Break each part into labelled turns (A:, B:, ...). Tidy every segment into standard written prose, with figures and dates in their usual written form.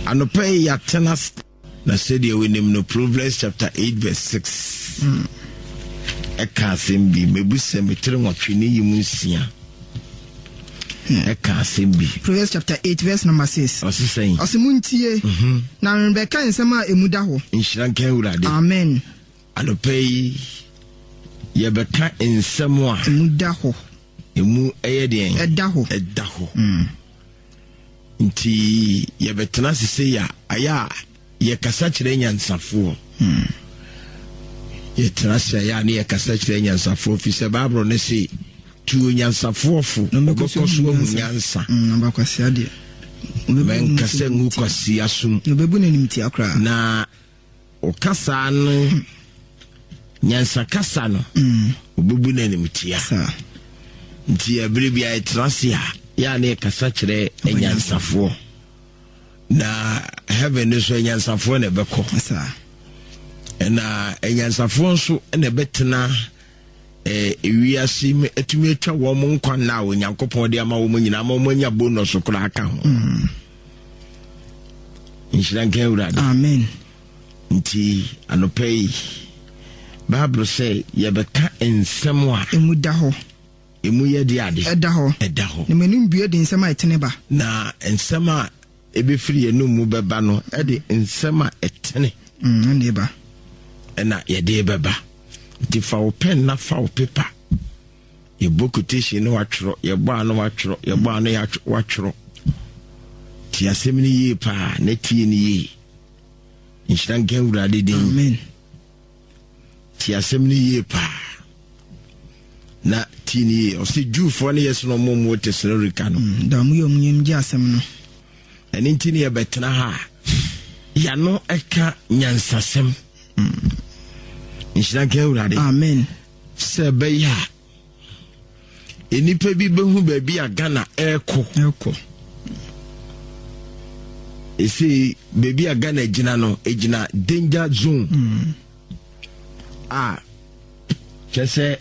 A: Anope ya tenas na said you win no Proverbs chapter 8 verse 6. Eka sembi mebuse metere nwatwe ni yimunsia. Eka sembi.
B: Proverbs chapter 8 verse number 6.
A: Osisan.
B: Osimuntie. Na Rebecca nsema emuda ho.
A: Inshira nkan urade.
B: Amen.
A: Anope ye beka nsemo a
B: emuda ho.
A: Emu eyeden.
B: Eda ho.
A: Nti ye betena sese ya aya ye kasa kire nyansafo. Ye trasya ya ne ye kasa kire nyansafo fi se Bible ne se tu nyansafo fo obokoso hu nyansa.
B: Abakwasi ade.
A: Men kasa ngu kwasi asum.
B: Obebu na nimti akra.
A: Na o kasa no nyansa kasa no. Obebu na nimti ya.
B: Sa.
A: Nti ebere bia ye trasya ya ne kasa kire nyansafo. Na heaven is when yansafo na beko
B: sa
A: na yansafo nso na betena ewiase me atumi atwa wo mo nkwan na onyankopon de ama wo mo nyina ma mo nya bonus kura aka ho inshiranke urade
B: amen
A: nti anopei Bible say ye beka ensem a
B: emuda ho
A: emu ye de ade
B: eda ho na menim bue de ensem a etene ba
A: na ensem a ebe free enu mu beba no e de nsema etene
B: neba
A: na ye de beba ti fa wo pen na fa wo paper ye bokutation no watwro ye bo ano watwro ye bo ano ya watwro ti asem ni yi pa na tie ni yi inshan gen urade din
B: amen
A: ti asem ni yi pa na tie ni yi o se jufo ne yes no mo tesnorika no
B: da mu yom nyem ji asem no
A: eni ntini ye betena ha ya no eka nyansasem nshira ke urade
B: amen
A: se be ya enipa bi behu ba bi agana eko esi baby agana ejina no ejina danger zone kese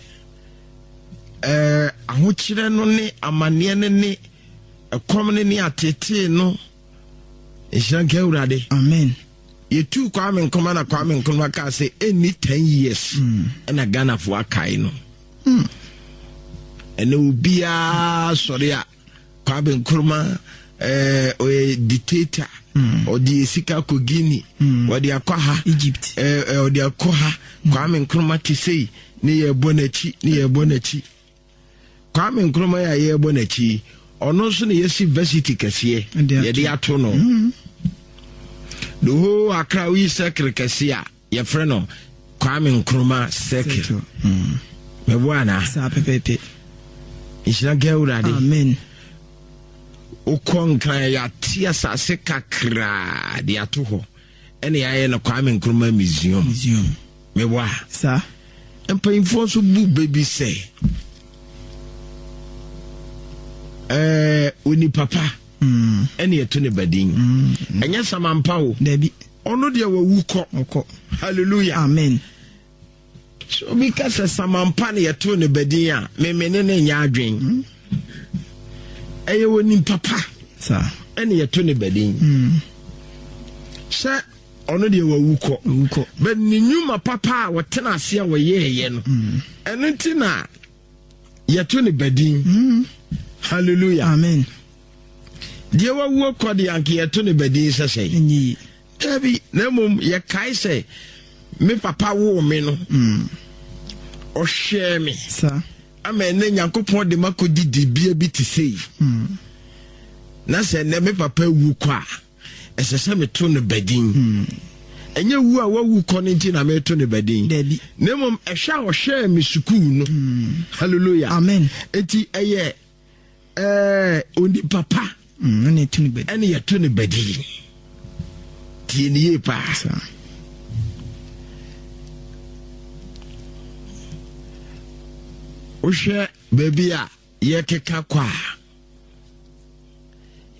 A: ahokyere no ne amane ne ekomne ne atete no Ishanke urade
B: amen
A: yetu Kwame Nkrumah na Kwame Nkrumah ka say any 10 years na Ghana for akai no ene ubia sorry a Kwame Nkrumah o dictator o di sika ko Guinea o di akwa
B: Egypt
A: o di akwa Kwame Nkrumah ti say ni ye bonachi Kwame Nkrumah ya ye bonachi ono so ne yesi university kese ye de ato no the whole Accra we circle kese a ye frɛ no Kwame Nkrumah circle me bwana
B: sa pepepe
A: ishina geurade
B: amen
A: ukon ya tia sase kakra de ato ho ene ya ye no Kwame Nkrumah museum me bwa
B: sa
A: empayimfo so bu baby say oni papa ene yeto ne badin enya samampa wo
B: dabi
A: ono de wawuko hallelujah
B: amen
A: so because samampa ne yeto ne badin a memene ne nya adwen eye woni papa
B: sa
A: ene yeto ne badin sha ono de wawuko but ni nyuma papa wotena ase a woyeye no eno ntina yeto ne badin hallelujah
B: amen
A: die wawo kodi anke yeto ne badin sese
B: nyi
A: tabi na mum ye kai se me papa wo me no o hwe me
B: sa
A: ama ne Nyankopon de makodi dibia bi ti sei na se ne me papa wu kwa esese me to ne badin enye wu a wawu kɔ ne nti na me to ne badin
B: dabi
A: na mum ehwa o hwe me sukuu no hallelujah
B: amen
A: enti eye oni papa
B: ene tuni bedi
A: ene ya tuni bedi tieni ye pa ohwe baby a ye keka kwa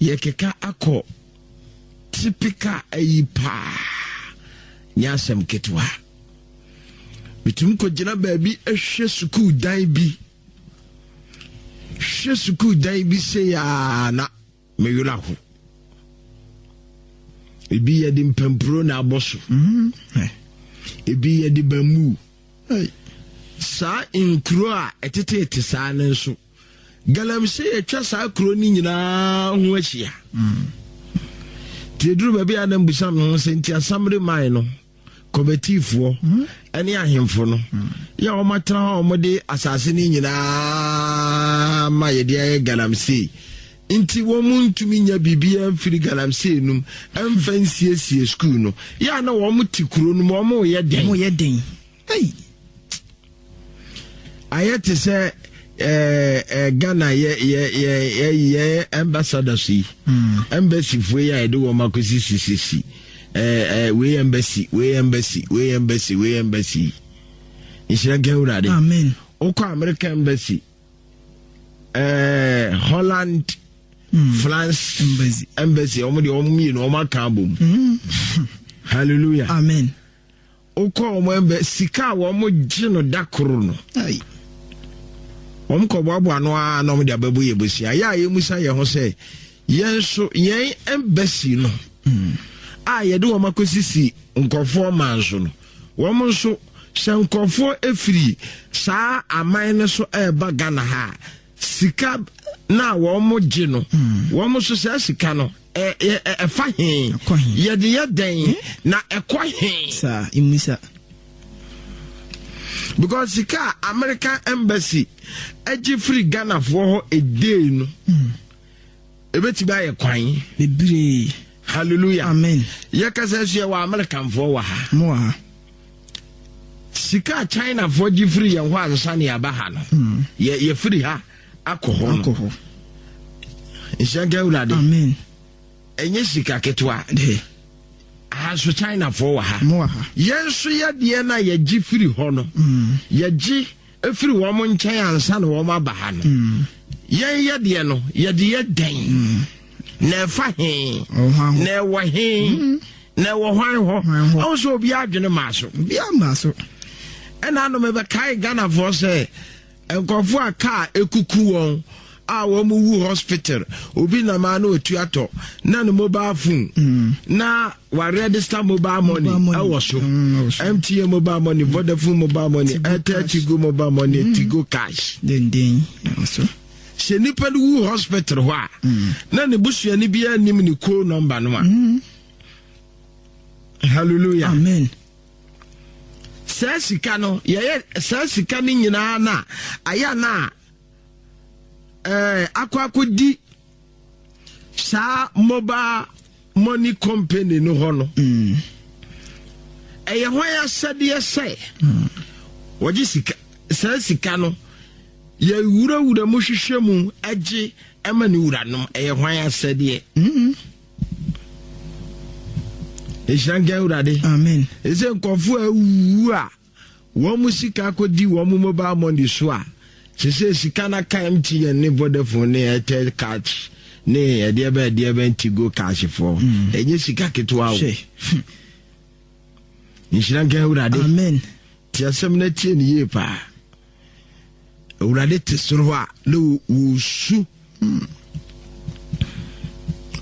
A: ye keka akọ typical ayipa nyasem ketwa bitum ko gina baby ehwe sukuu dan bi hwe sukuu dan bi se ya na meyula ho ebi ye di mpempuro na aboso ebi ye di bamu sa inkro a etete sa ne nso galamsey etwa sa kro ni nyina ho ahia Tidru baby Adam Busam no senti asamre mai no kobetifo ene ahemfo no ya o matra o mode asase ni nyina ma ye de galamsey inti wo muntumi nya bibia mfiri galamsey num amfansie school no ya na wo mutikuro no mo ye den hey ayete se Ghana ye ambassador si embassy for ya do makosi sisi we embassy isha geurade
B: amen
A: oko American embassy Holland France embassy omudi ommi no makabum hallelujah
B: amen
A: oko mo embassy ka wo mo gino dakoro no ai Omkobo ano no de ababu yebusia ya yemusa ye ho se yenso yen embassy no ye de wo makosisi nkofo manso no wo monso se nkofo efiri saa aman ne so eba Ghana ha sika na wo mo gi no wo monso se sika no fa hin ye de ye den na ekwa hin
B: sa imusa
A: because sika American embassy eji free Ghana for a day no ebeti ba ye kwan
B: bebre
A: hallelujah
B: amen
A: ye kasa so wa American for wa ha
B: mo ha
A: sika China for ji free ye ho ansa ne aba ha no ye free ha akoho ishaga urade
B: amen
A: enye sika ketwa
B: de
A: so China for wa ha
B: mo ha
A: yenso ye de na ye ji free ho no ye ji efiri wo mo nchen ansa na wo ma ba ha no ye de no ye de ye den na fa he na wo he na wo hwan ho also obi adwene maso
B: bi amaso
A: ena no me be kai Ghana for say enkofu aka ekuku won wo mu wu hospital obi na ma na otu ato na no mobile phone na wa register mobile money awo so MTN mobile money Vodafone mobile money Airtel Tigo mobile money Tigo cash
B: den so
A: se nipa wu hospital ho a na ne busua ni bia nim ni call number no hallelujah
B: amen
A: sasika no ye sasika ni nyina na aya na akwakodi sa mobile money company no ho no ho ya sade say woji sika sasika no ye wura mu hwehwemu age emani wura no ho ya sade Ishanga urade
B: amen
A: eze nkofo awu a wo mu sika akodi wo mu mobile money so a sese sika na ka MTN ne Vodafone ne Airtel cash ne ebe Tigo cash for enye sika ketwa o Ishanga urade
B: amen
A: tiasem na tie ni ye pa urade tesoro a le usu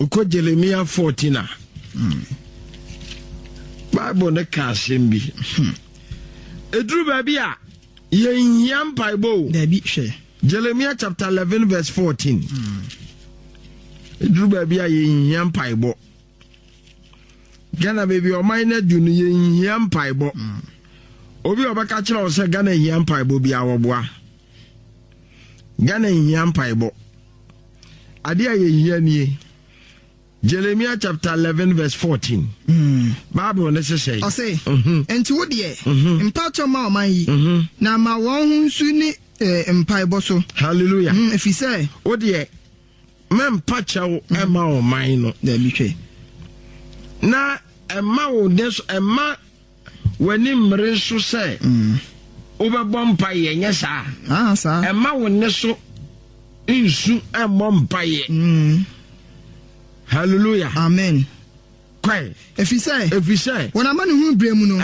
A: uko Jeremiah 14 Bible ne ka sembi edru baby a yenhia mpaibo
B: da bi hwe
A: Jeremiah chapter 11 verse 14 edru baby a yenhia mpaibo Ghana baby o mine du no yenhia mpaibo obi obaka kire o se Ghana yenhia mpaibo bia woboa Ghana yenhia mpaibo ade a yenhia nie Jeremiah chapter 11 verse 14. Bible ne say.
B: O say. Enti wo de mpacho ma o man yi na ma won hunsu ni mpaibo so.
A: Hallelujah.
B: If he say
A: wo de me mpacho e ma o man no.
B: Da mi hwe.
A: Na e ma wo de so e ma wani mre so say. Wo be bompa ye nya sa.
B: Sa.
A: E ma wo ne so insu e bompa ye. Hallelujah.
B: Amen.
A: Kwai.
B: If he say. When a man who bring mu no.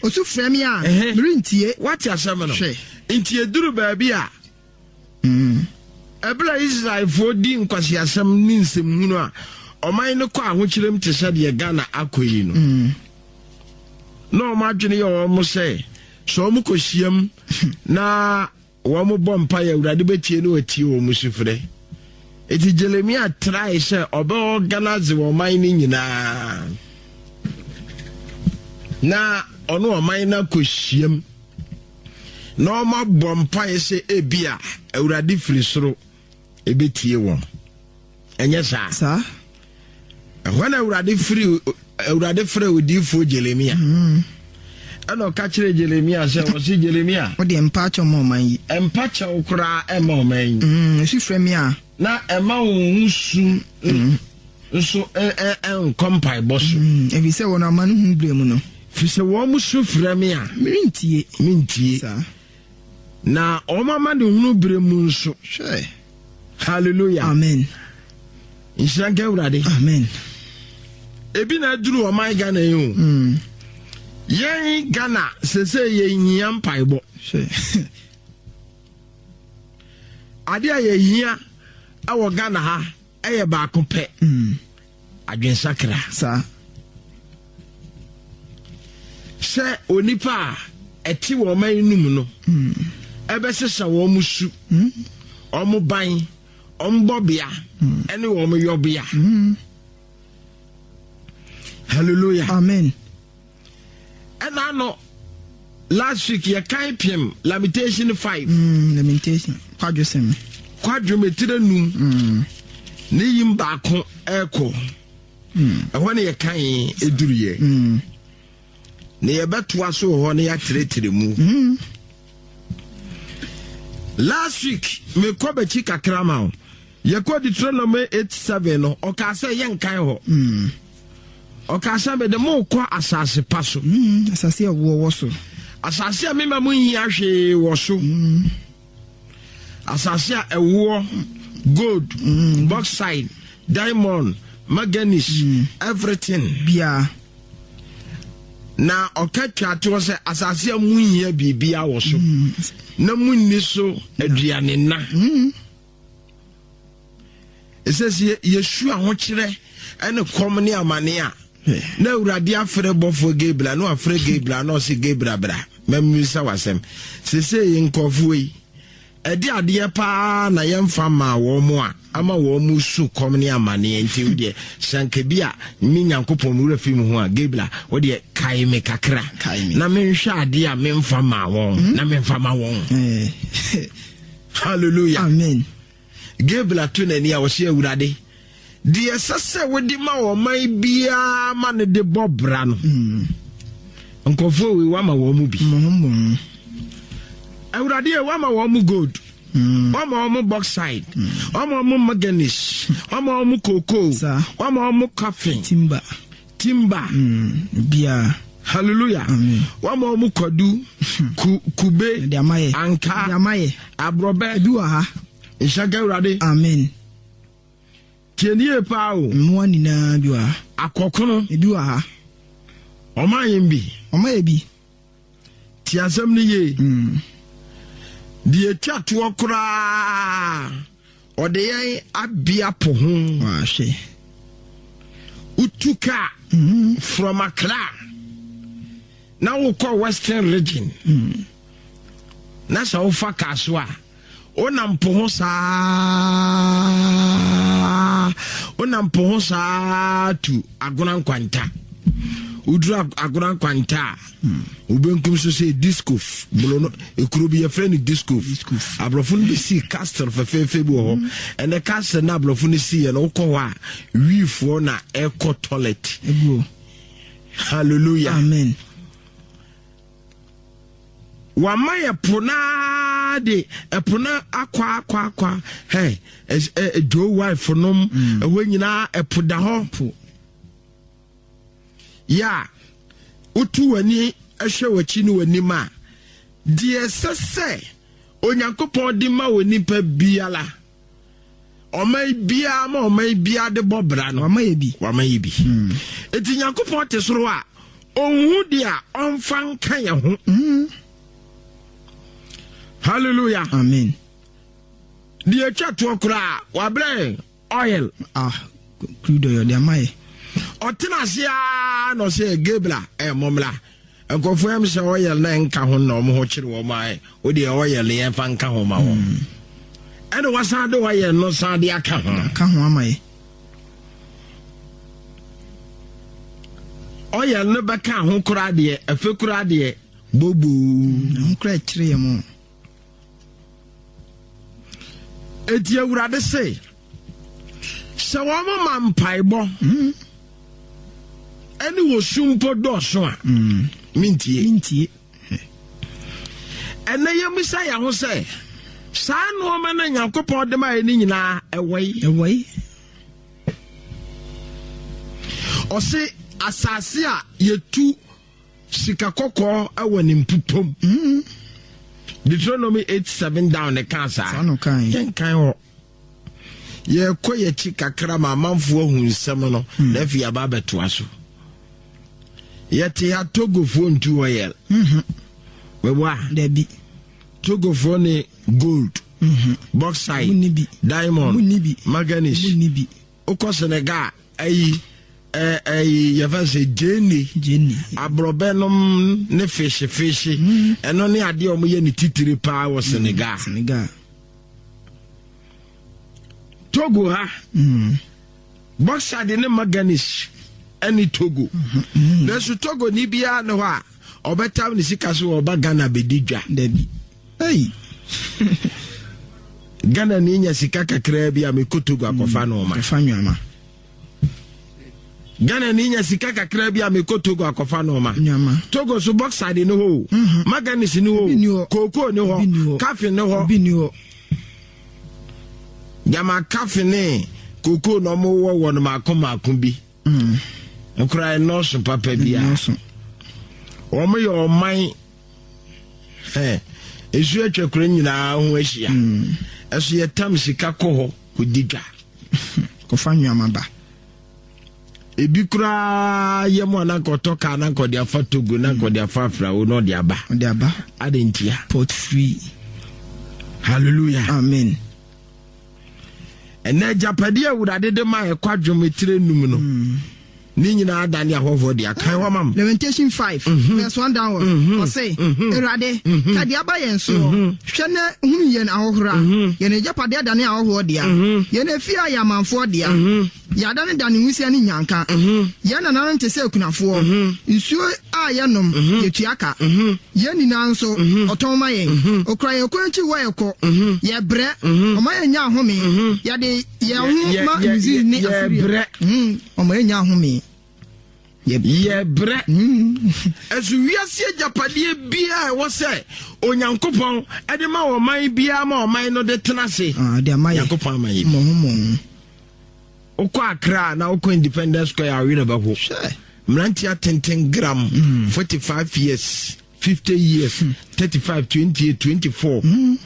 B: Osu frame ya. Merintie.
A: What ya say no? Intie duru baabi a. Ebla Israel for di nkwasi asem ni nsem hunu a. ɔman no kɔ ahokyerem te sɛ deɛ Ghana akɔ yi no na ɔmo adwene yɛ ɔmo sɛ so ɔmo kɔhyiam na wɔn bɔ mpa yɛ Awurade bɛtie no watie wɔn sufrɛ eti Jeremia try sɛ ɔbɛ organize wɔn ɔman no nyinaa na ɔno ɔman no kɔhyiam na ɔmo abɔ mpa yɛ sɛ ebia Awurade firi soro ebetie wɔn ɛnyɛ saa when Awurade frɛ odiifo Jeremia ɛna ɔka kyerɛ Jeremia sɛ ɔsi Jeremia
B: ɔde mpakyɛ ma ɔman yi
A: mpakyɛ okura ɛma ɔman yi
B: ɛsi frɛ mi a
A: na ɛma wɔn nsu nso ɛnkɔmpae bɔ so
B: ebi sɛ wɔn ama no hu bere mu no
A: fi sɛ wɔn mu so frɛ mi a mintie na wɔn ama de hunu bere mu nso hallelujah
B: amen
A: nhyira nka Awurade
B: amen
A: ebi na aduru ɔman Ghana yi o yɛn Ghana sese yɛhia mpaebɔ ade a yɛhia awɔ Ghana ha ɛyɛ baako pɛ adwensakra
B: saa
A: sɛ onipa a ɛte wɔ ɔman yi num no ɛbɛsesa wɔn mu su ɔmo ban ɔmo bɔbea ɛne wɔn yɔbea hallelujah
B: amen
A: ɛna no last week yɛ kan pm Lamentation 5
B: Lamentation
A: kwadwo metire num ne yim baako ɛkɔ ɛhɔ ne yɛ kan eduru yɛ ne yɛbɛtoa so hɔ ne yɛatrɛtrɛ mu last week me kɔ bɛkyi kakra ma o yɛkɔ Deuteronomy 8:7 no ɔka sɛ yɛnkan hɔ ɔkasa be de mo kɔ asase pa so
B: asase a wo so
A: asase a mema mo hia hwe wo so asase a ɛwo gold bauxite diamond manganese everything
B: bia
A: na ɔka twa sɛ asase a mo hia bibia wo so na mo ni so aduane na esese yesu ahokyere ɛne kom ne amane a na Awurade afrɛ bɔfo Gabriel no afrɛ Gabriel no se Gabriel bra memisa wasɛm sese yinkɔfo yi ɛde adeɛ pa na yɛmfa ma wɔ mo a ama wɔ mu su kom ne amane nti wo de shanka bi a mi Nyankopɔn mu rafi mu ho a Gabriel wo de kai me kakra na menhwɛ ade a memfa ma wɔn na memfa ma wɔn hallelujah
B: amen
A: Gabriel to nani a wo se Awurade die sese wodi ma wo mai bia ma ne de bobra no nkofo we wa ma wo mu bi Awurade e wa ma wo mu gold wa ma wo mu bauxite wa ma wo mu manganese wa ma wo mu cocoa wa ma wo mu coffee
B: timber
A: bia hallelujah wa ma wo mu kwadu kube
B: de amaye
A: anka
B: de amaye
A: abrobe
B: bi wa ha
A: inshaga Awurade
B: amen
A: tienie pa o
B: mo anina bi wa
A: akokono
B: bi wa ha
A: omayin bi ti asem ni ye die twato okra ode yen abia po ho
B: wa hwe
A: utuka from Accra na wo call Western region na sa wo fa kaso a onam po ho saa tu agona nkwanta udura agona nkwanta ubenkum so say disco bolono ekuro bi yefrɛ disco abrofo no si castle fefefe bi ho and the castle na abrofo no si ye no kɔ a wiifo na ɛkɔ toilet hallelujah
B: amen
A: wa maye pona de epona akwa hey do wife nom we nyina epoda ho ya utu wani ehwe wachi ni wani ma de sese onyankopon di ma woni pa biala omai bia ma omai bia de bobra no
B: wamaye bi
A: eti nyankopon te soro a onhu dia onfa kan ya ho hallelujah
B: amen
A: die twa to kra wa bre oil
B: crude oil de amaye
A: otena sia no se gebla momla nkofo am se oil na nka ho na omo ho kire wo mai o de oil ye fa nka ho ma wo ene wasa de oil no sa de aka ho
B: amaye
A: oil no beka ho kura de afa kura de bobu
B: ho kura kire ye mo
A: eti awurade se se wo ma mpaibo ene wo sumpo doso a mintie ene yemisa ya ho se sa no ma na Yakobon de ma ni nyina ewoi o se asase a yetu sika kokko awani mpupom Deuteronomy 8:7 down the cancer. Yen kan ho. Ye koye chi kakra ma manfo hu nsem no na fi aba beto aso. Ye te ya Togo fo ntu oil. Wewa
B: debi.
A: Togo fo ne gold. Bauxite, diamond, manganese. Oko Senegal ayi yɛfɛsɛ Jenny abrobenom ne fish eno ne ade o moye ne titiri pa wo Senegal Togo ha Bauxite ne manganese any Togo there's Togo ni bia no ha obeta ne sika so oba Ghana bedidwa
B: dabi hey
A: Ghana ni nya sika kakra bia me kotogo akofa no ma
B: fanwama
A: Ghana ni nya sika kakra bia me kotogo akofa no ma Togo so Bauxite no ho manganese no ho cocoa no ho coffee no ho Jama coffee ne cocoa no mo wo no makoma bi nkura no so papa bia o mo yo man esu atwakura nyina ho ahia eso ye tam sika ko ho kodidwa
B: ko fanwama ba
A: ebi kura ye mo na koto ka na ko dia fa Togo na ko dia fa Fra wo no dia ba adentia
B: port free
A: hallelujah
B: amen
A: ene japade awurade de ma e kwadwometire num no ni nyina adane ahofo dia kan wa mam
B: Lamentation 5 verse 1 down o say erade ka dia ba yen so hwe na hunu yen ahohora yen japade adane ahofo dia yen afi ayamanfo dia ya dane dane nwusia ni nyanka yen na nan tese kunafo nsuo a yenom yetuaka yen ni nanso otonma yen okra ye kwanchi wa yeko ye bre o ma yen nya ahome ya de ye hu ma nzi ni afire o ma yen nya ahome
A: ye bre ezu wiase japade bia wo se onyankopon ede ma wo man bia ma o man no de tenase
B: de ma
A: yankopon man yi
B: mo
A: okwa Accra na okwa Independence Square awi na bako mrantia 10 gram 45 years 50 years 35 28 24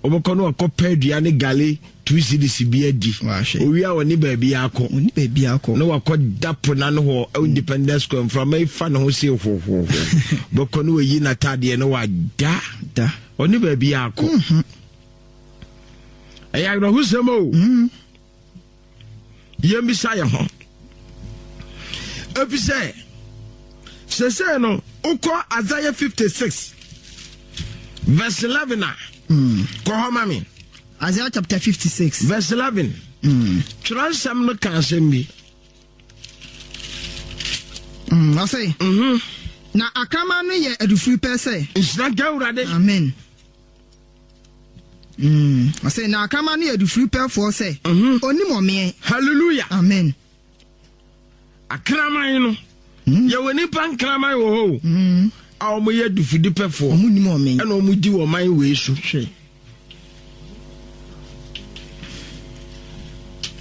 A: oboko no akopɛ aduane gale 2 cedis bia di owia woni ba bia akɔ no wakɔ dapo na no ho Independence Square from my fan ho se ho boko no yi na tade no wa da oni ba bia akɔ eya no husemo yembisa ye ho efise sese no ukọ Isaiah 56 verse 11 ko ho mami
B: Isaiah chapter 56
A: verse 11 transam no kansem bi
B: I say na akama no ye adufuri pese
A: isra gawrade
B: amen I say na akama no ye adufuri pe for say onimo me
A: hallelujah
B: amen
A: akraman no ye woni pan kraman wo ho a mo ye adufudi pe for
B: omunimo me
A: e na mo di wo man we su hwe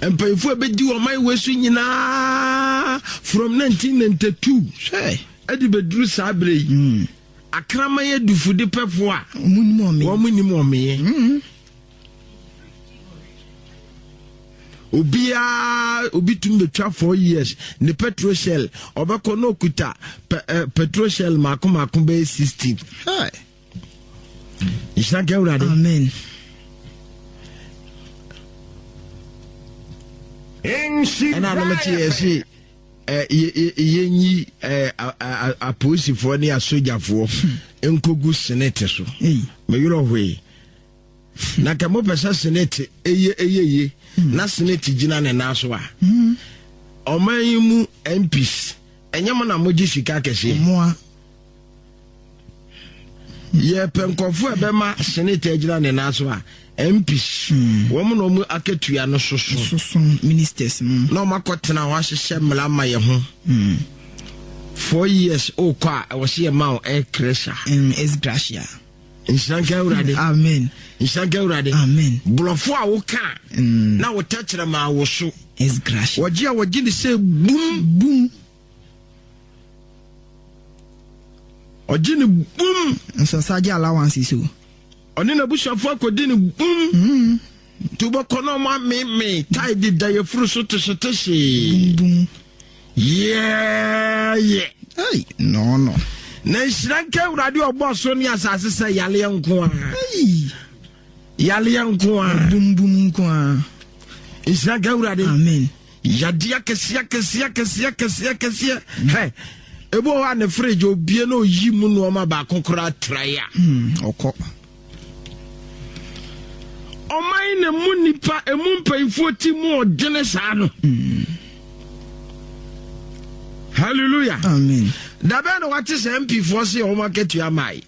A: empayfo be di wo man we su nyina from 1992 hwe edi bedru sabre akraman ye adufudi pe for a omunimo me obi tum betwa 4 years ne petrol shell obeko no kuta petrol shell makoma be 16 hey isha gawrade
B: amen
A: ɛna no mete yɛ se yɛnyi apolisifoɔ ne asogyafoɔ nkɔgu senate so mɛwerɛ hwee na ka mopɛ sɛ senate ɛyɛ na senate gyina ne nan so a ɔman yi mu MPs ɛnyɛ mo na mogye sika kɛseɛ yɛpɛ nkɔfo ɛbɛma senate agyina ne nan so a MPs wɔn na wɔn akatua no soso
B: ministers
A: na wɔn akɔtena hɔ ahyehyɛ mmara ma yɛ ho 4 years okɔ a ɛwɔ se yɛ ma wo ɛkresa
B: gracia
A: nsanka awurade
B: amen
A: nsanka awurade
B: amen
A: blɔfo a woka na wo tɛkyerɛ ma wo so
B: gracia
A: wɔgye ne sɛ bum ɔgye ne bum
B: nso sagye allowance so
A: ɔne na busuafo akɔdi ne bum to bɔkɔ na ɔma me taide da yɛfuru so teshetehye yɛyɛ
B: no
A: na nhyira nka awurade ɔbɔ so ne asase sɛ yaleɛ nko a
B: bum nko a
A: nhyira nka awurade
B: amen
A: yadeɛ kɛseɛ hɛ ebo hɔ a ne fridge obie na oyi mu nneɔma baako koraa trae a
B: ɔkɔ
A: ɔman na mu nipa emu mpanyinfoɔ ti mu ɔdene saa no hallelujah
B: amen
A: dabe na wate sɛ MPfoɔ se wɔn akatua mai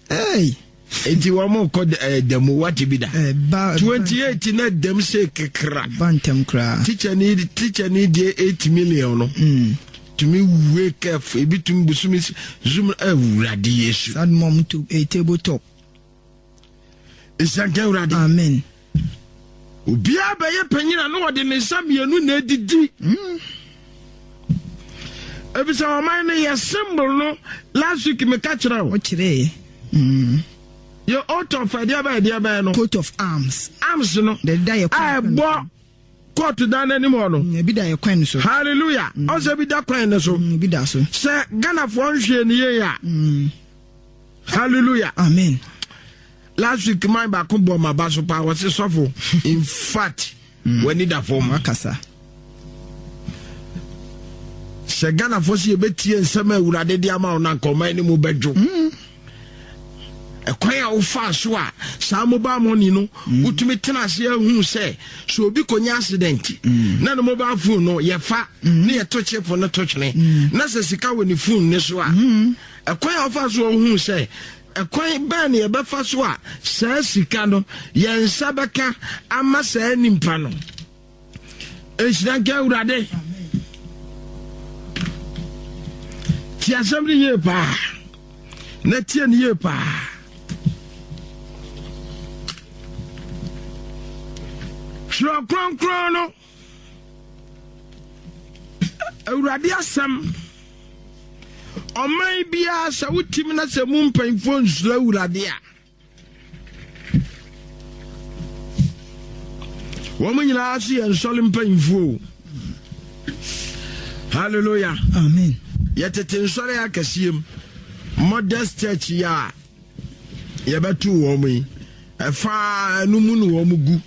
A: enti wɔn kɔ dɛmu wate bi da 28 na dɛm se kekra
B: bantem kra
A: teacher need de 8 million no to me wake up ebi tum busumi zoom awurade yesu
B: sad mom to a table top
A: isanka awurade
B: amen
A: obia bɛyɛ panyina no wɔde ne nsa mienu na edidi ebisa ɔman no yɛ symbol no last week me ka kyerɛ wo
B: kyerɛ
A: your out of idea by no
B: coat of arms
A: no
B: the die
A: bo court dan anymore no
B: bi da kwan so
A: hallelujah also bi da kwan so
B: bi da so
A: sɛ Ghana for nhwe ne ye ya hallelujah
B: amen
A: last week my back bo ma ba so pa was suffer in fact we need a form
B: akasa
A: sɛ Ghana for si betie nsɛm awurade de ama ona kɔman ne mu bedwo ekwan a wo fa so a saa mobile money no utumi tena ase ahu sɛ so obi konya accident na no mobile phone no ye fa ne ye to chip no to twene na sɛ sika wɔ ne phone ne so a ekwan a wo fa so ahu sɛ ekwan ba ne ye bɛfa so a saa sika no ye nsa bɛka ama saa nimpa no ehira ga awurade ti asɛm ne ye pa na tie ne ye pa Shro kron no awurade asɛm ɔman bia sɛ wotim na sɛ mu mpanyinfo nsura awurade a wɔn nyinaa so yɛ nsɔle mpanyinfo hallelujah
B: amen
A: yɛtete nsɔre akɛseɛm modest church ya yɛbɛto wɔn yi ɛfa no mu no wɔn gu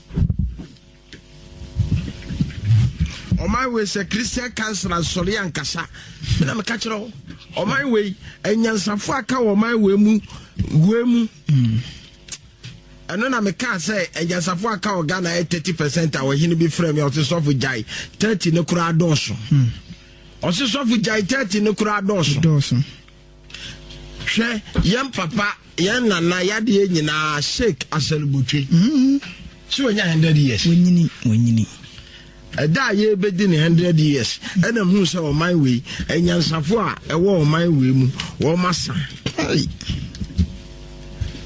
A: ɔman we sɛ Christian council asɔre ankasa na me ka kyerɛ ɔman we enyansafo aka ɔman we mu ɛno na me ka sɛ enyansafo aka Ghana 30% a wɔhene bi frɛ me ɔsesɔfo gyae 30 ne kura dɔɔso ɔsesɔfo gyae 30 ne kura dɔɔso hwɛ yɛn papa yɛn nana yɛde nyinaa Sheikh Aselbutwe so wɔnya 100 years
B: wɔnyini
A: ɛda ye bedi ne 100 years ɛna hu sɛ ɔman we enyansafo a ɛwɔ ɔman we mu wɔ masa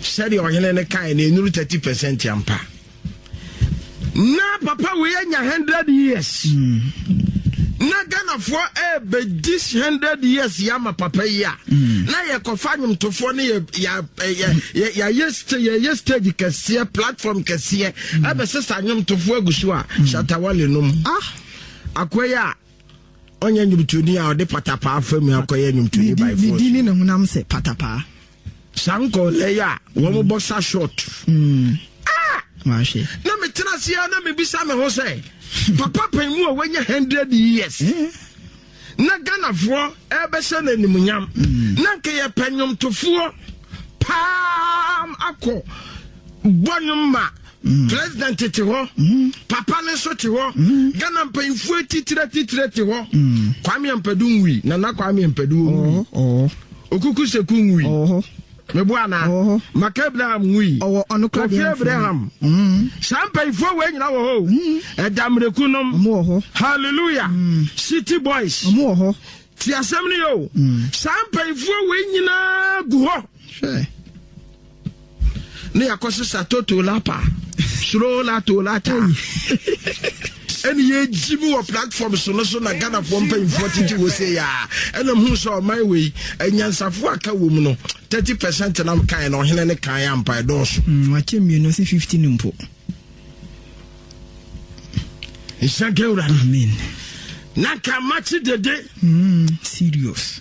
A: sɛde ɔhene ne kan ne nuru 30% ampa na papa we anya 100 years na Ghana for this 100 years yama papa ya na ye kofa nwomtofo ne ya stage kɛseɛ platform kɛseɛ abɛsesa nwomtofo agusu a shatawale nom akoya onye nwumtoni a ɔde patapa afam akoya nwumtoni by force
B: dini na hunam sɛ patapa
A: sanko leya wo mo boxer short
B: Mashi.
A: Na me tena sia na me bisa me ho say. Papa pen mu a wanya 100 years. Na Ghana fo ebe se na nimunyam. Na nke ye penyom tofo pam akọ bonum ma. President te ho. Papa ne so te ho. Ghana penfu titire te ho. Kwame Ampadu wi na Kwame Ampadu. Okuku Seku wi. Mebuana Macabraham wi Kofi Abraham Champagne for we nyina wo ho Edamrekunom hallelujah City Boys ti asem ni yo Champagne for we nyina gu ho ne yakoso satoto lapa suro la to lata any ye jimu or platform so na Ghana for pay 40 we say ya and am who saw my way and yansafo aka wo mu no 30% na kan no hene ne kan ya mpa doso
B: wachem you no say 15 mpo
A: isagewra
B: amen
A: na ka match dede
B: serious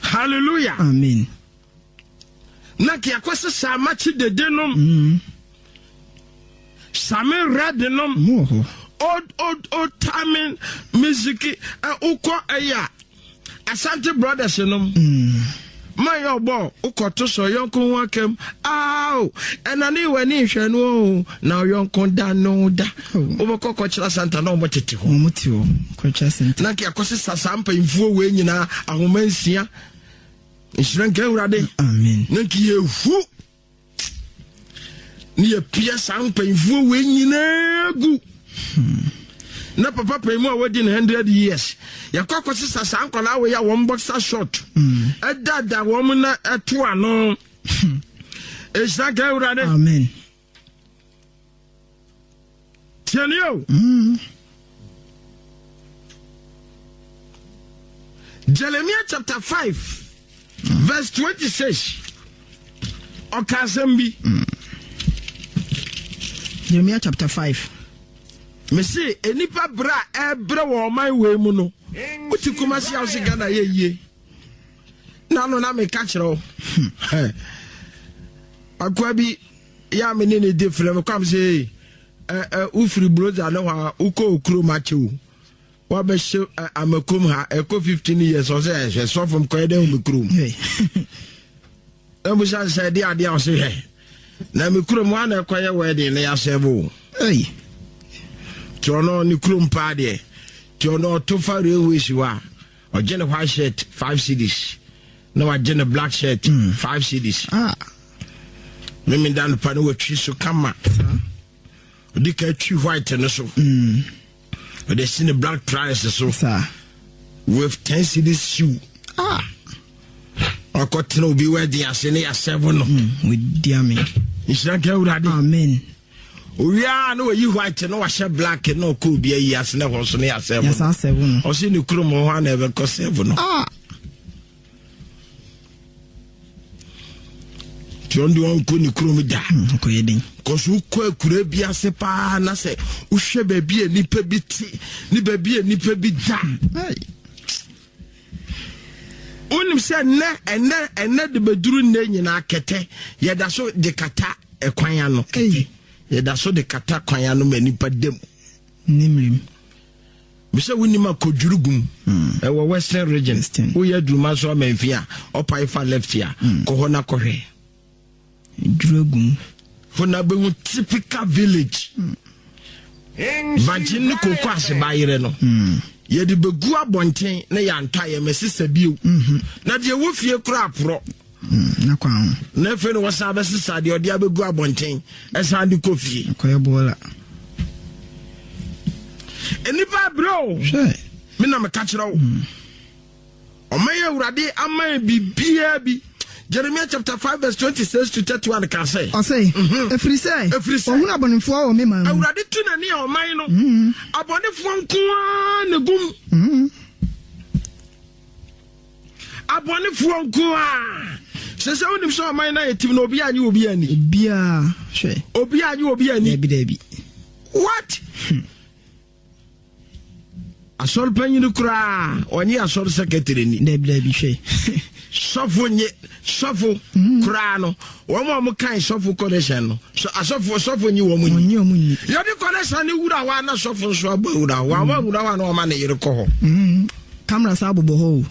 A: hallelujah
B: amen
A: na ki akwese sa match dede no same red no old timing music uko aya Asante Brothers no my obo uko to so yonko wakem aw enani wani hwe no na yonko da no da oboko ko kira Santa na omotete ho
B: omuti ho ko kira Santa
A: na ki akosi sasampa imfuo we nyina ahomansia nshranka urade
B: amen
A: na ki yehu ni ye pia sampa imfuo we nyina gu na papa pemu a wadi 100 years yakwa sisa sankola we ya one boxer short edada wo mu na eto ano esaka urade
B: amen
A: tienio Jeremiah chapter 5 verse 26 okasembi
B: Jeremiah chapter 5
A: me say enipa bra ebre wo man we mu no uti kumasi house Ghana ye na no na me ka kire akwa bi ya me ne de frem kwam say ufri broda no ha uko okro mache o wa be she amakom ha eko 15 years o say so from kwede o mikrom e mo sha say de ade o say na mikrom wa na kwaye wedding na ya sebo Tono ni krumpa de Tono tofa railway shiwa ojene white shirt 5 cedis na wajene black shirt 5 cedis mimi dan pa no watwi so kama odika twi white no so ode sine black price so with 10 cedis shoe akotena obi wedding asene ya 7 no
B: with diami
A: isaka urade
B: amen
A: we are no you white no wash black no could be a years never so near 7
B: yes 7
A: o see ni krum ho never ko 7 no tiondo on ko ni krum da
B: ko yedin
A: ko su ko akura bia se pa na se wo hwe ba bia nipa bi ti ni ba bia nipa bi da onim se enne de beduru ne nyina kete ye da so de kata ekwan ya no da so de kata kwanya no manipa dem
B: nimrim
A: bisa wonima kodwurugum wo western region wo ya duruma so amafia opaifa left ya ko hona kohwe
B: durugum
A: hona be typical village vagin ko kwase bayire no ye de begu abonten na ya ntwa ye mesisa bio na de wo fie kura apro
B: na kwa
A: na fe no wasa be sisa de odi abegu abonten esa de kofi
B: akoye bola
A: enipa bro me na me ka kire wo o maye urade ama bibia bi Jeremiah chapter 5 verse 26 to 31 can say
B: I say every say ohuna bonifo o me man
A: urade tu na ni o man no abonifo nko na gum abonifo nko sese wonim so o man na yetim na obi anyi obi ani
B: bia hwe
A: obi anyi obi ani
B: dabi
A: what asɔre panyin kura onye asɔre secretary ni
B: da hwe
A: sɔfo kura no wɔn kan sɔfo connection no so asɔfo nyi wɔn ni yɛde connection ni wura wa na sɔfo nso abawura wa na wɔn ma ne yere kɔ hɔ
B: camera sa bobo ho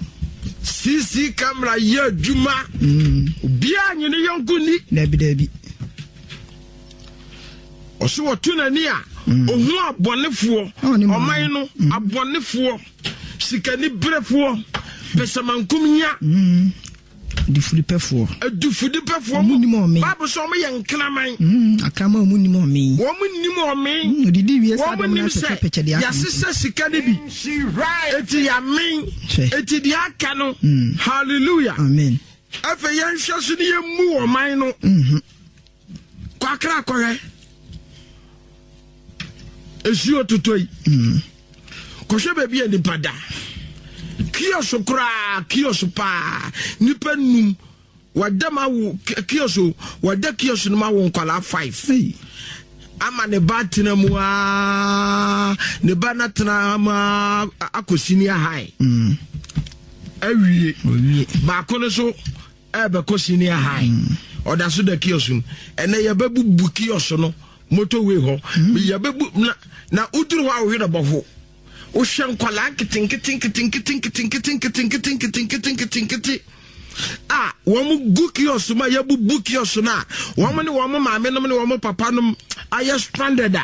A: CC camera ye adwuma bia nyine yonko ni
B: dabi
A: ɔso wɔto nani a ohu abɔnefoɔ ɔman no abɔnefoɔ sikani brefoɔ pesamankum nya
B: difudipɛfoɔ
A: Bible so mo yɛ nkraman
B: akrama mu nim ɔmen
A: odidi
B: wie sa dem na pɛpɛpɛ de
A: ya sesa sika de bi eti ya men eti de aka no hallelujah
B: amen
A: afa yɛn hwɛ so ne yɛmu ɔman no kwakra kɔhɛ esuo totoi kɔhwɛ baabi ani pada kioso pa nipa num wadama wo kioso no ma wo nkwala 5 ama ne ba tena mu ne ba na tena ma akosini high awie ba ko no so ebe kosini high oda so da kioso ene ye babu kioso no motorway ho ye babu na uduru ho ahwe na boho o hwe nkwala kitinkitinkitinkitinkitinkitinkitinkitinkitinkitinkitinkitinkitin wɔn gu kioso ma yɛ bubu kioso na wɔn ne wɔn maame nom ne wɔn papa nom ayɛ stranded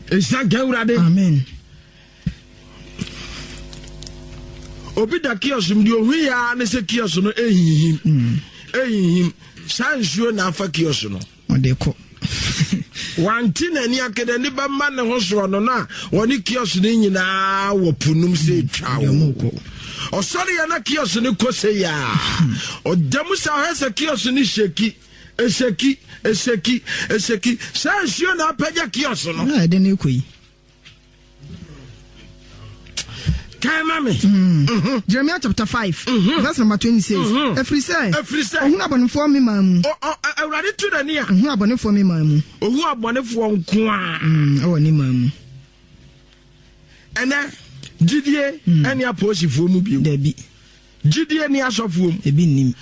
A: ɛsa gawurade
B: amen
A: obi da kioso mu de ohu ya ne sɛ kioso no ehihim sansuo na afa kioso no
B: odeko
A: wanti na ni akede ni ba ma ne ho so no na woni kioso ni nyina wo punum se twawo osori ya na kioso ni kose ya odamu sa hesa kioso ni sheki eseki sansuo na apaja kioso no
B: na de ne koyi Jeremiah chapter 5 verse number 26 every say ohun abonefo mi mamu
A: awrade to da nia
B: ohun abonefo mi mamu
A: ohun abonefo nko a
B: awoni mamu
A: ene gidie ene aposifo mu bi
B: dabi
A: gidie ni asofo mu
B: ebi nim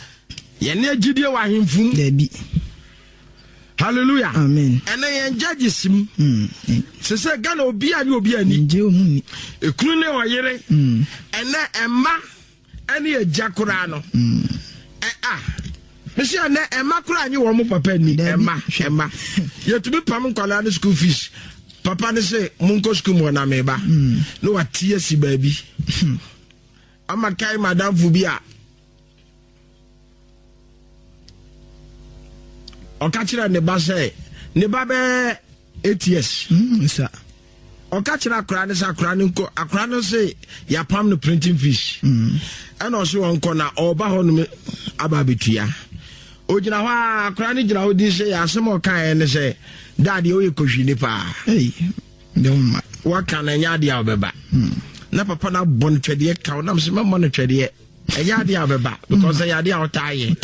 A: ye ne gidie wa hemfum
B: dabi
A: hallelujah
B: amen
A: ene yen judges mu se Ghana obi ani
B: nje omuni
A: ekunu ne oyere ene emma ene ejakura no mesi ene emma kura anyi wo mo papa ni emma yetumi pam nkwala ne school fees papa ne se munko school mo na meba no watie si baabi ama kai madam fubia okachira ne ba se ne ba be 8 years
B: sa
A: okachira akra ne sa akra ne nko akra no se ya pam no printing fees and also onko na oba ho no aba betua ogina ho akra ne gira ho di se ya asem okan ne se daddy o yekohwi ne pa
B: de umma
A: waka na nya dia obeba na papa na bon twede ka na se mama no twede eya dia obeba because eya dia otaye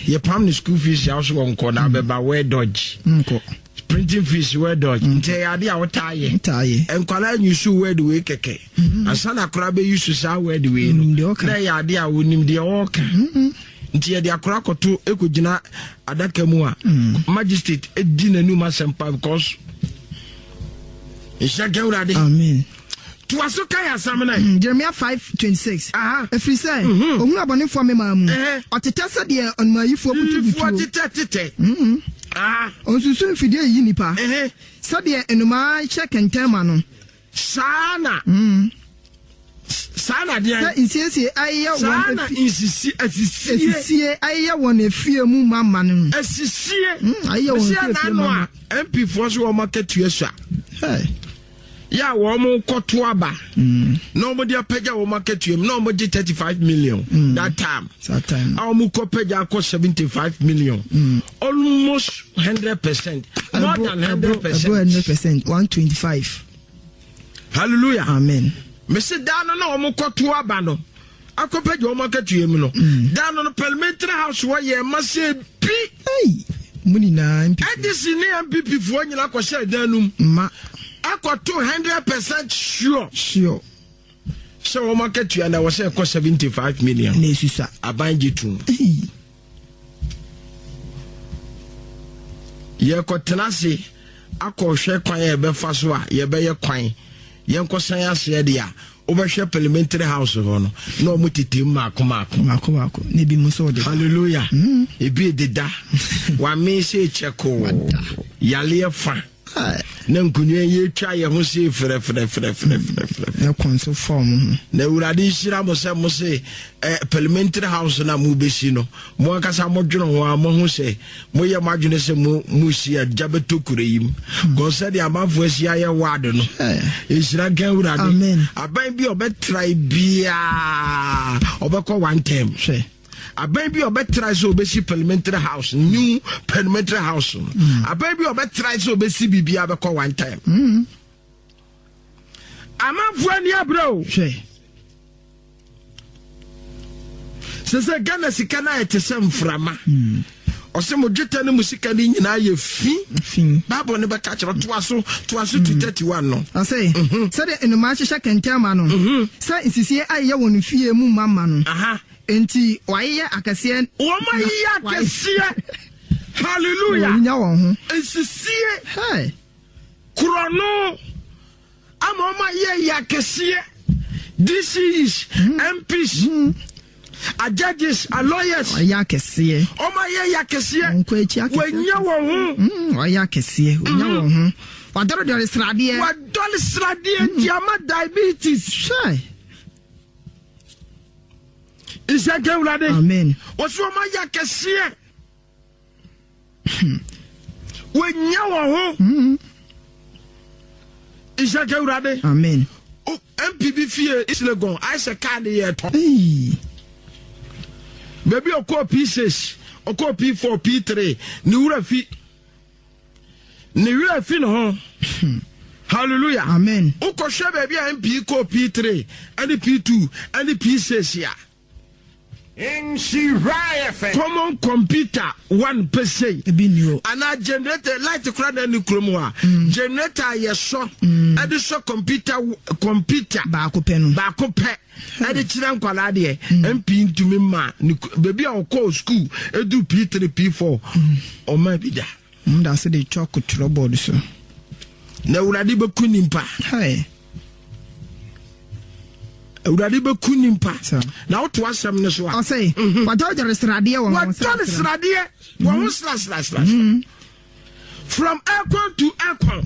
A: ye pam the school fees ya so onko na obeba we dodge
B: nko
A: printing fees we dodge nte eya dia otaye enkwala nyusu we the way keke asana kora be yusu sa we the way no na eya dia wonim de oka nti ye dia kora koto ekogina adaka mu a magistrate edi nanu ma sempa because isha gawrade
B: amen
A: to asoka ya samna
B: Jeremiah 5:26 every say ohun abonefo me mamu oteta de onmayifo butubutu
A: oteta
B: onsusu fidie yi nipa se de enuma che kentema no
A: sana dia
B: insisi aye won
A: asisi
B: aye won efie mu mama no
A: asisi
B: aye won efie mama
A: MP for so market tuesa ya wo mo koto aba no mo dia pega wo market tuem no mo di 35 million that time our mo ko pega ko 75 million almost 100% more than 100%
B: 125
A: hallelujah
B: amen
A: me se dano na wo mo koto aba no akopega wo market tuem no dano no parliamentary house wo ye ma se bi
B: muni na MPP
A: ADC ne MPP fo nyina ko share danum
B: ma
A: akoto 100% sure so o market you na was say 75 million
B: na esusa
A: abanjitu ye ko tenase akɔhwɛ kwan ye be fa so a ye be ye kwan ye nkosan ase de a obehwɛ parliamentary house ho no na o mutiti mako
B: ne bi muso de
A: hallelujah ebi deda wa me se cheko yale fa na nkunye ye twa ye ho se frɛ
B: e konso form
A: na urade shira mo se parliamentary house na mu besi no mo akasa mo dweno ho a mo ho se mo ye madwene se mo sia jabeto kureyim go se de amafo asia ye ward no e shira gan urade aban bi obetrai bia obekɔ one time aban bi obetrai so obesi parliamentary house new parliamentary house aban bi obetrai so obesi bibia bekɔ one time amafo ani abro sese Ghana sika na etese mframa ose mo dweta ne musika ni nyina ye fi babo ne beka kire to aso 231 no
B: ase se de enuma hyehyɛ kentama no se insisie aye wonu fie mu mama no enti waye akase
A: wo ma ye akase hallelujah
B: nya won ho
A: insisie krono ama ma ye akase this is MPs judges, lawyers.
B: Yakese.
A: Oh my yakese.
B: Wenya wo yakese. Wenya wo wadoro dole sradie.
A: Wadole sradie diama diabetes.
B: Shy.
A: Isake ulade.
B: Amen.
A: Oso ma yakese. Wenya wo Isake ulade.
B: Amen.
A: MPB fie islegon Aisha kan ye to. Baby oko P6 oko P4 P3 ni wura fi no hallelujah
B: amen
A: oko hwe baby MP ko P3 and P2 and P6 ya in common computer 1%
B: ebinyo
A: ana generator light kura na ni kromo a generator ye so ade so computer
B: ba ko pe
A: ade chira nkwala de MP ntumi ma baby a okọ school edu P3 P4 o ma bi da
B: mda se de chalk trouble so
A: na urade be kunimpa urade be kunimpa na oto asem ne so a
B: say wato sradie won
A: slash from aircon to aircon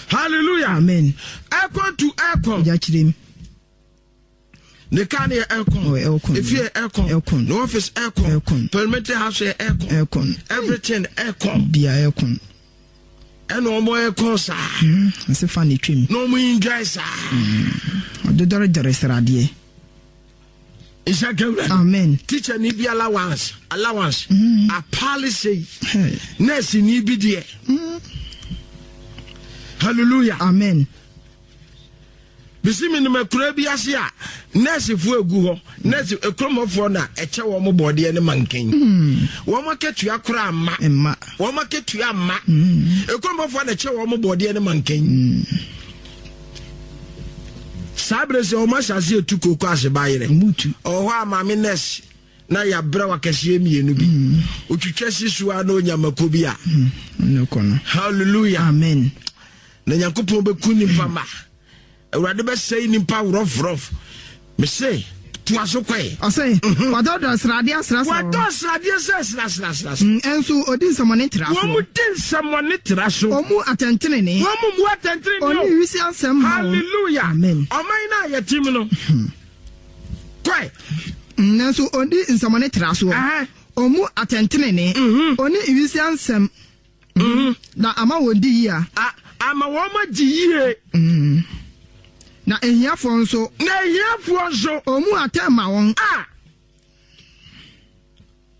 A: hallelujah
B: amen
A: aircon to aircon
B: ja chirem
A: ne kan ye aircon if you aircon no office aircon parliamentary house aircon everything aircon
B: bia aircon
A: eno mo aircon sa
B: se fani twim
A: no mo enjoy sa
B: ododore sradie
A: Isake
B: amen
A: teacher ni bi allowance a policy nurse ni bi de hallelujah
B: amen
A: bisimi no makura bi ase a nurse fu egu ho nurse ekromofo na eche wo mo bode ne manken wo maketu akura amma wo maketu amma ekromofo na eche wo mo bode ne manken sabre se o ma shase etukoko ase bayire
B: mutu
A: o ho amame nurse na ya bra wakase mienu bi otwitwa sisuwa na onyamako bi a hallelujah
B: amen
A: na yakopon be kunimpa ma urade be say nimpa rof me say to asokwe
B: I say wadodo srade asra enso odin samone traso
A: wo mu din samone traso
B: omu atentene ne
A: wo mu atentene ne
B: oni wisi asem
A: hallelujah
B: amen
A: omai na ya tim no kwai
B: enso odin samone traso omu atentene ne oni wisi asem na ama wodi ya
A: ama wo ma giye
B: na ehiafo nso omu atema won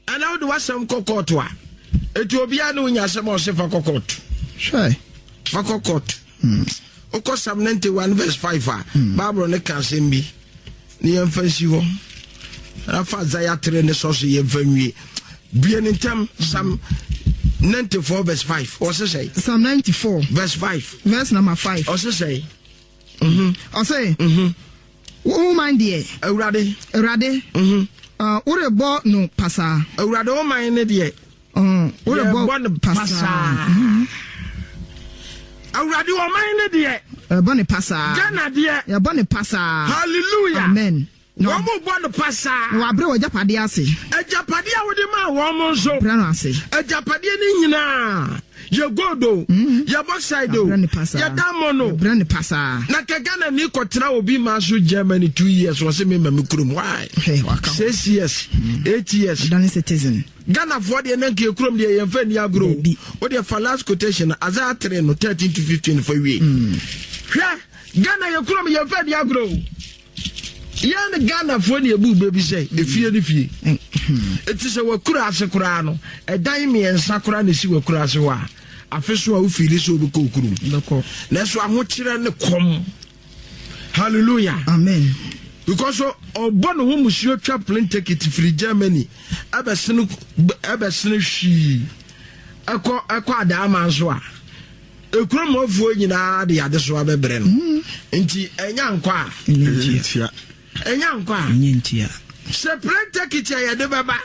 A: ana wo de wasam kokoto a Ethiopia no nya asem o se fa kokoto fa kokoto oko Psalm 91 verse 5 a Bible ne kan sem bi ne yemfansi ho rafa Isaiah 3 ne so ye mfanwie bie ne ntam Psalm 94 verse 5. Or say
B: Psalm 94
A: verse 5.
B: Verse number 5.
A: Or say
B: Or say oh mind dear.
A: Urade.
B: Urebo no pasa.
A: Urade oh mind dear.
B: Urebo no pasa.
A: Urade oh mind dear.
B: Bonne pasa.
A: Ghana dear.
B: Ya bonne pasa.
A: Hallelujah.
B: Amen.
A: No mo bonne pasa.
B: No abre o japade ase.
A: Ejapade a wo de ma wo mo so.
B: Brano ase.
A: Ejapade ni nyina. Ye godo. Ye bosaido. Ye damono.
B: Brand pasa.
A: Na kegana ni kotra obi ma so Germany 2 years was me mamikurum. Why?
B: Hey, waka.
A: 6 years, 8 years.
B: Done citizen.
A: Ghana for the nanke krum de ye fa ni agro. What the last quotation Isaiah 3 no 13 to 15 for we. Hwa Ghana ye krum ye fa ni agro. Yan Ghana for the ebu baby say e fie ni fie. It is a wakura ase kura no. E dan me ensa kura ne si wakura ase wa. Afeso a wo fili so be kokuru.
B: Loko.
A: Na so ahokire ne kom. Hallelujah.
B: Amen.
A: Because obo no ho musuo twa plane ticket free Germany. Abesene hwi. Ekọ adama so a. Ekrom ofuo nyina de yade so abebre no. Nti enya nkwa.
B: Nyentia.
A: Enya nkwa.
B: Nyentia.
A: Se plane ticket ya yade baba.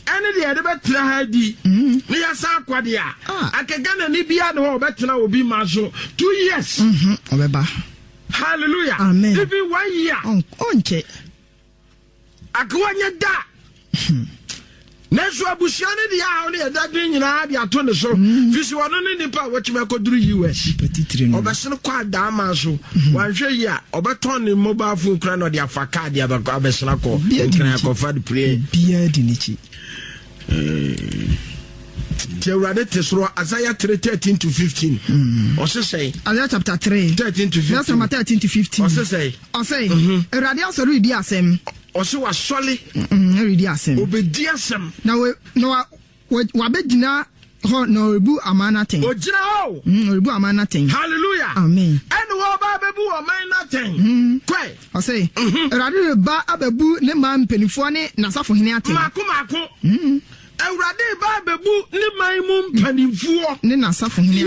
A: Ene de yade betra ha di. Ne ya sa akwade a. Akegana ni bia no obetena obi ma so 2 years.
B: Obeba.
A: Hallelujah.
B: Amen.
A: Even 1 year.
B: Onche.
A: Akwanya da. Nesu abusiane dia ha ne da dwen nyina dia to ne so. Fisi wono ne nipa wachima koduru US.
B: Petitire no.
A: Obesene kwa da ma so. Wanhwe yi a obeton ne mobile phone kra no dia fa card dia abesena ko. Nkran ko fa de pray.
B: Bia di nichi.
A: Urade tesoro Isaiah 3:13 to 15. Ose say
B: Isaiah chapter 3
A: 13 to 15.
B: That's number 13 to 15.
A: Ose say
B: Urade asori di asem.
A: Ose wa sole
B: ready asem.
A: Obedi asem.
B: Na we no wa begina ho no rebu amana ten.
A: Ojina ho.
B: Rebu amana ten.
A: Hallelujah.
B: Amen.
A: And wo ba bebu amana ten. Kwai.
B: Ose Urade ba abebu ne ma mpenifo ne nasafo hene aten.
A: Mako. Urade ba bebu ne man mu mpenifo
B: ne nasafo hene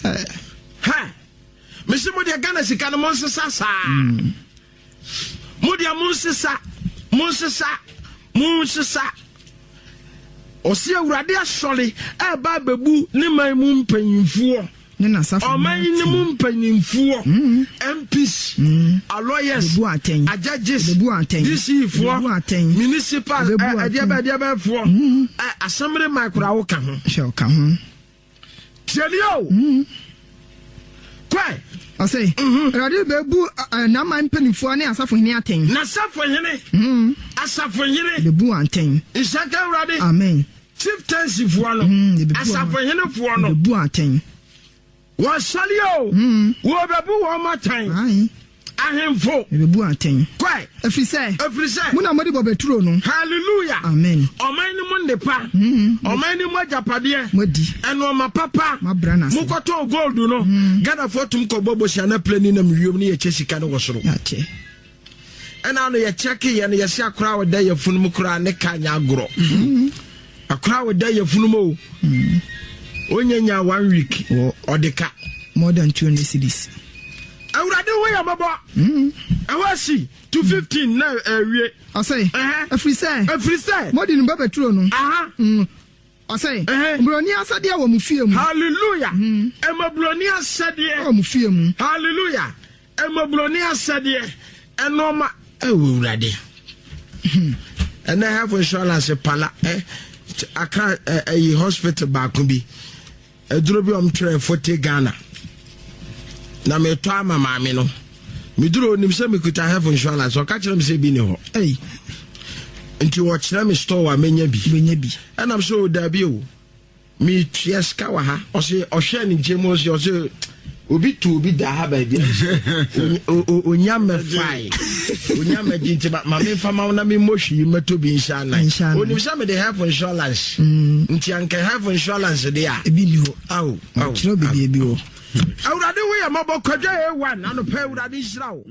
B: aten.
A: Ha. Mesi mo de Ghana sika no monsesa sa. Modia Monsesa. Osi Urade asole e ba bebu ne man mu mpanyimfuo.
B: Ne nasafo.
A: O man ne mu mpanyimfuo. MPs, lawyers, judges, DC for municipal for assembly micro wo ka ho.
B: Shall come.
A: Telio. Kwai.
B: I say, Radio Bebu, na man penifo ne asafo hene aten.
A: Na asafo hene. Asafo hene.
B: Bebu aten.
A: Isaka Urade.
B: Amen.
A: Chief tensi fo no. Asafo hene fo no.
B: Bebu aten.
A: Wa salio. Wo bebu wo matan.
B: Ai.
A: Ahemfo.
B: Bebu aten.
A: Kwai.
B: Efrise.
A: Muna
B: modi bobeturo no.
A: Hallelujah.
B: Amen.
A: Oman ni mu ndepa. Oman ni mu ajapade.
B: Modi.
A: Eno ma papa.
B: Ma brana.
A: Mukoto gold no. Gada fotum ko bobo shana plani na miwom ne ye chesika no wosoro.
B: Ache.
A: Ena no ye check ye ne ye se akora woda ye funum kora ne kanya agoro. Akora woda ye funum o. Onyanya 1 week. Odeka.
B: More than 200 cities.
A: Urade we amabo. Awasi 215 na ewie.
B: I say. Efrise. More than bebeturo no. I say. Broni asade a wo mu fie mu.
A: Hallelujah. Emabroni asade
B: wo mu fie mu.
A: Hallelujah. Emabroni asade enoma Urade. And I have insurance pala aka a hospital back bi. Eduro bi omtre 40 Ghana. Na me to ama maame no me duro nim se me kuta have insurance o ka kire me se bi ne ho nti wo kire me store wa menya bi and am so da bi o me tieska wa ha o se o hwe ne jemo o se obi tu obi da ha ba bi onya me fai onya me dinti ma me fama na me moshi meto bi inshallah onim se me de have insurance nti anka have insurance de a
B: ebi ni ho
A: aw
B: kire obi bi o
A: Urade we amabo kwaja e1 anope Urade Israel